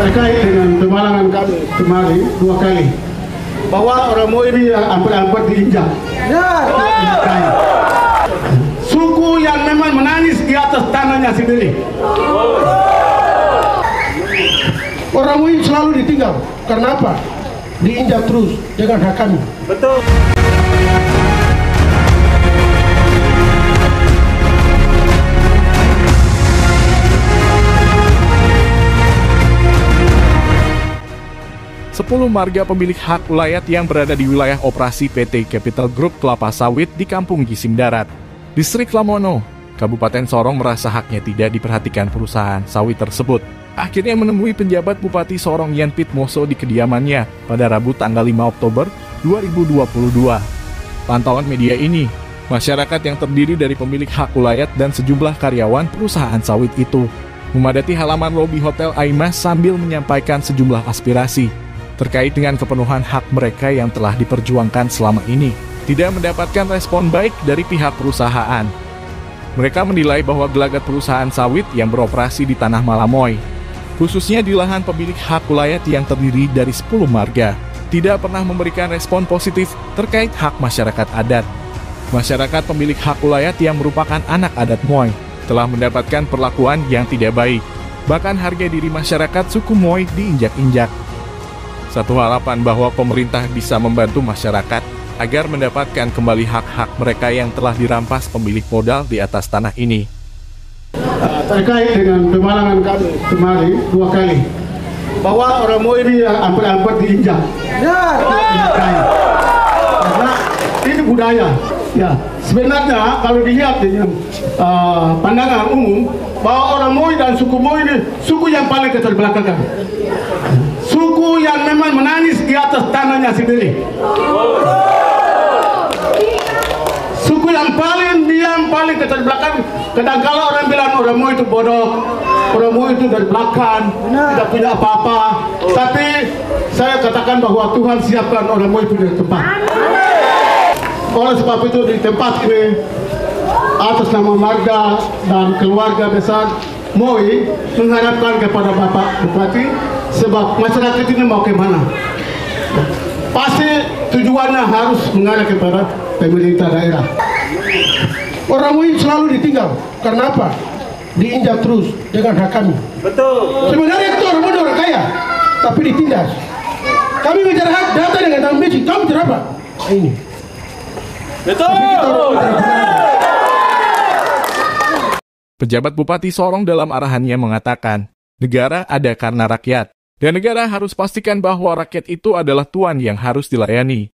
terkait dengan pemalangan kami kemarin 2 kali bahwa orang Moi ini hampir-hampir diinjak. Suku yang memang menangis di atas tanahnya sendiri. Orang Moi selalu ditinggal. Karena apa? Diinjak terus dengan hak kami. Betul. Sepuluh marga pemilik hak ulayat yang berada di wilayah operasi PT Capital Group Kelapa Sawit di Kampung Gisim Darat, Distrik Lamono, Kabupaten Sorong merasa haknya tidak diperhatikan perusahaan sawit tersebut. Akhirnya menemui penjabat Bupati Sorong Yan Pitmoso di kediamannya pada Rabu tanggal 5 Oktober 2022. Pantauan media ini, masyarakat yang terdiri dari pemilik hak ulayat dan sejumlah karyawan perusahaan sawit itu memadati halaman lobi Hotel Aimas sambil menyampaikan sejumlah aspirasi terkait dengan kepenuhan hak mereka yang telah diperjuangkan selama ini, tidak mendapatkan respon baik dari pihak perusahaan. Mereka menilai bahwa gelagat perusahaan sawit yang beroperasi di Tanah Malamoy, khususnya di lahan pemilik hak ulayat yang terdiri dari 10 marga, tidak pernah memberikan respon positif terkait hak masyarakat adat. Masyarakat pemilik hak ulayat yang merupakan anak adat Moy telah mendapatkan perlakuan yang tidak baik. Bahkan harga diri masyarakat suku Moy diinjak-injak. Satu harapan bahwa pemerintah bisa membantu masyarakat agar mendapatkan kembali hak-hak mereka yang telah dirampas pemilik modal di atas tanah ini. Terkait dengan pemalangan kami kemarin 2 kali bahwa orang Moi ini hampir-hampir diinjak. Karena ini budaya. Ya, sebenarnya kalau dilihat dengan pandangan umum bahwa orang Moi dan suku Moi ini suku yang paling keterbelakangan. Suku yang memang menangis di atas tanahnya sendiri. Suku yang paling diam, paling keterbelakangan. Kadang-kala orang bilang orang Moi itu bodoh, orang Moi itu dari belakang, tidak punya apa-apa. Tapi saya katakan bahwa Tuhan siapkan orang Moi punya tempat. Oleh sebab itu di tempat ini atas nama marga dan keluarga besar Moi mengharapkan kepada Bapak Bupati, sebab masyarakat ini mau kemana? Pasti tujuannya harus mengarah kepada pemerintah daerah. Orang Moi selalu ditinggal. Karena apa? Diinjak terus dengan hak kami. Betul. Sebenarnya itu orang Moi orang kaya, tapi ditindas. Kami bicara hak data dengan tahun basic. Kamu bicara apa? Ini. Betul. Pejabat Bupati Sorong dalam arahannya mengatakan, negara ada karena rakyat, dan negara harus pastikan bahwa rakyat itu adalah tuan yang harus dilayani.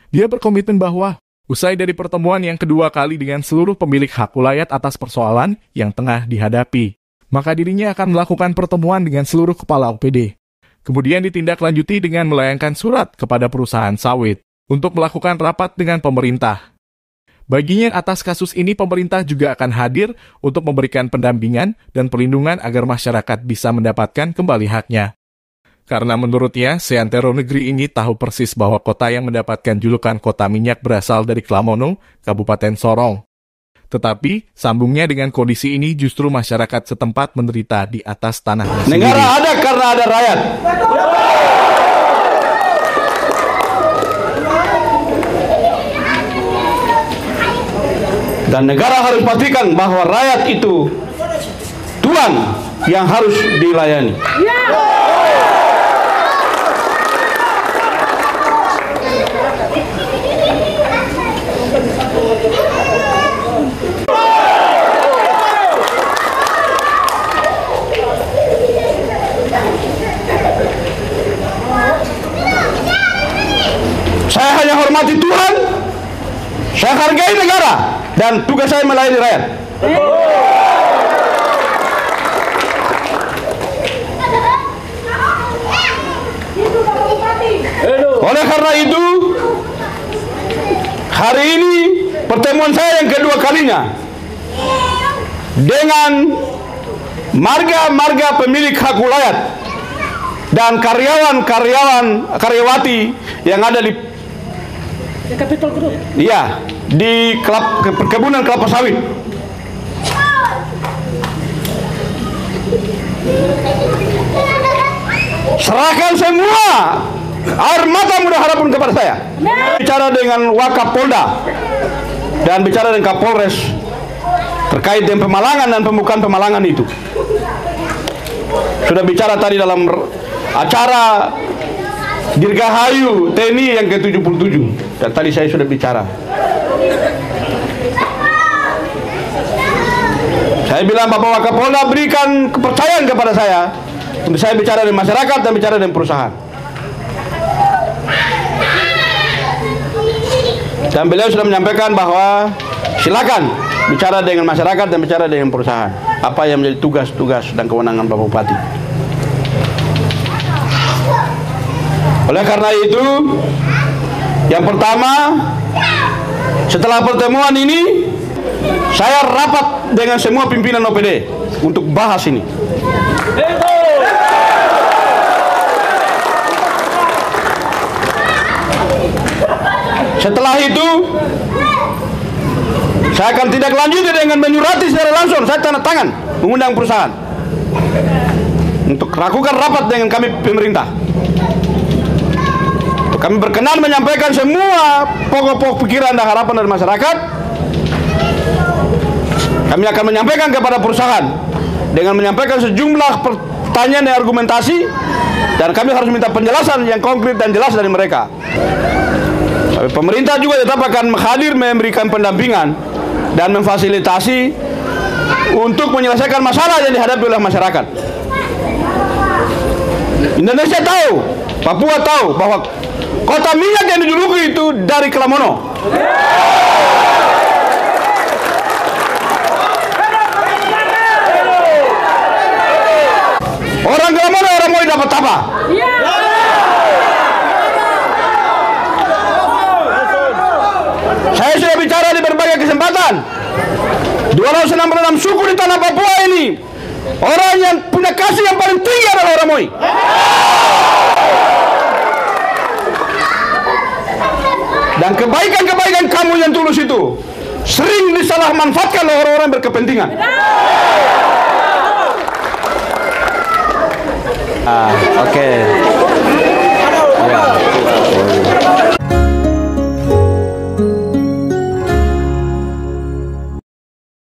Dia berkomitmen bahwa, usai dari pertemuan yang kedua kali dengan seluruh pemilik hak ulayat atas persoalan yang tengah dihadapi, maka dirinya akan melakukan pertemuan dengan seluruh kepala OPD. Kemudian ditindaklanjuti dengan melayangkan surat kepada perusahaan sawit untuk melakukan rapat dengan pemerintah. Baginya atas kasus ini pemerintah juga akan hadir untuk memberikan pendampingan dan perlindungan agar masyarakat bisa mendapatkan kembali haknya. Karena menurutnya, seantero negeri ini tahu persis bahwa kota yang mendapatkan julukan kota minyak berasal dari Klamono, Kabupaten Sorong. Tetapi, sambungnya dengan kondisi ini justru masyarakat setempat menderita di atas tanahnya sendiri. Negara ada karena ada rakyat. Dan negara harus pastikan bahwa rakyat itu tuan yang harus dilayani. Saya hanya hormati Tuhan, saya hargai negara, dan tugas saya melayani rakyat. Oleh karena itu, hari ini pertemuan saya yang kedua kalinya dengan marga-marga pemilik hak ulayat dan karyawati yang ada di Capital Group. Iya, di perkebunan kelapa sawit. serahkan semua air mata mudah harapan kepada saya. Bicara dengan Wakapolda dan bicara dengan Kapolres terkait dengan pemalangan dan pembukaan pemalangan itu. Sudah bicara tadi dalam acara Dirgahayu TNI yang ke-77, dan tadi saya sudah bicara. Saya bilang Bapak Wakapolda berikan kepercayaan kepada saya untuk saya bicara dengan masyarakat dan bicara dengan perusahaan. Dan beliau sudah menyampaikan bahwa silakan bicara dengan masyarakat dan bicara dengan perusahaan. Apa yang menjadi tugas-tugas dan kewenangan Bapak Bupati. Oleh karena itu, yang pertama, setelah pertemuan ini, saya rapat dengan semua pimpinan OPD untuk bahas ini. Setelah itu, saya akan tidak lanjuti dengan menyurati secara langsung. Saya tanda tangan mengundang perusahaan untuk lakukan rapat dengan kami pemerintah. Kami berkenan menyampaikan semua pokok-pokok pikiran dan harapan dari masyarakat. Kami akan menyampaikan kepada perusahaan dengan menyampaikan sejumlah pertanyaan dan argumentasi, dan kami harus minta penjelasan yang konkret dan jelas dari mereka. Pemerintah juga tetap akan hadir memberikan pendampingan dan memfasilitasi untuk menyelesaikan masalah yang dihadapi oleh masyarakat. Indonesia tahu, Papua tahu bahwa kota minyak yang dijuluki itu dari Kelamono. Orang Kelamono, orang mau dapat apa? Saya sudah bicara di berbagai kesempatan. 266 suku di tanah Papua ini, orang yang punya kasih yang paling tinggi adalah orang Moi. Dan kebaikan-kebaikan kamu yang tulus itu sering disalahmanfaatkan oleh orang-orang berkepentingan. Oke. Ya.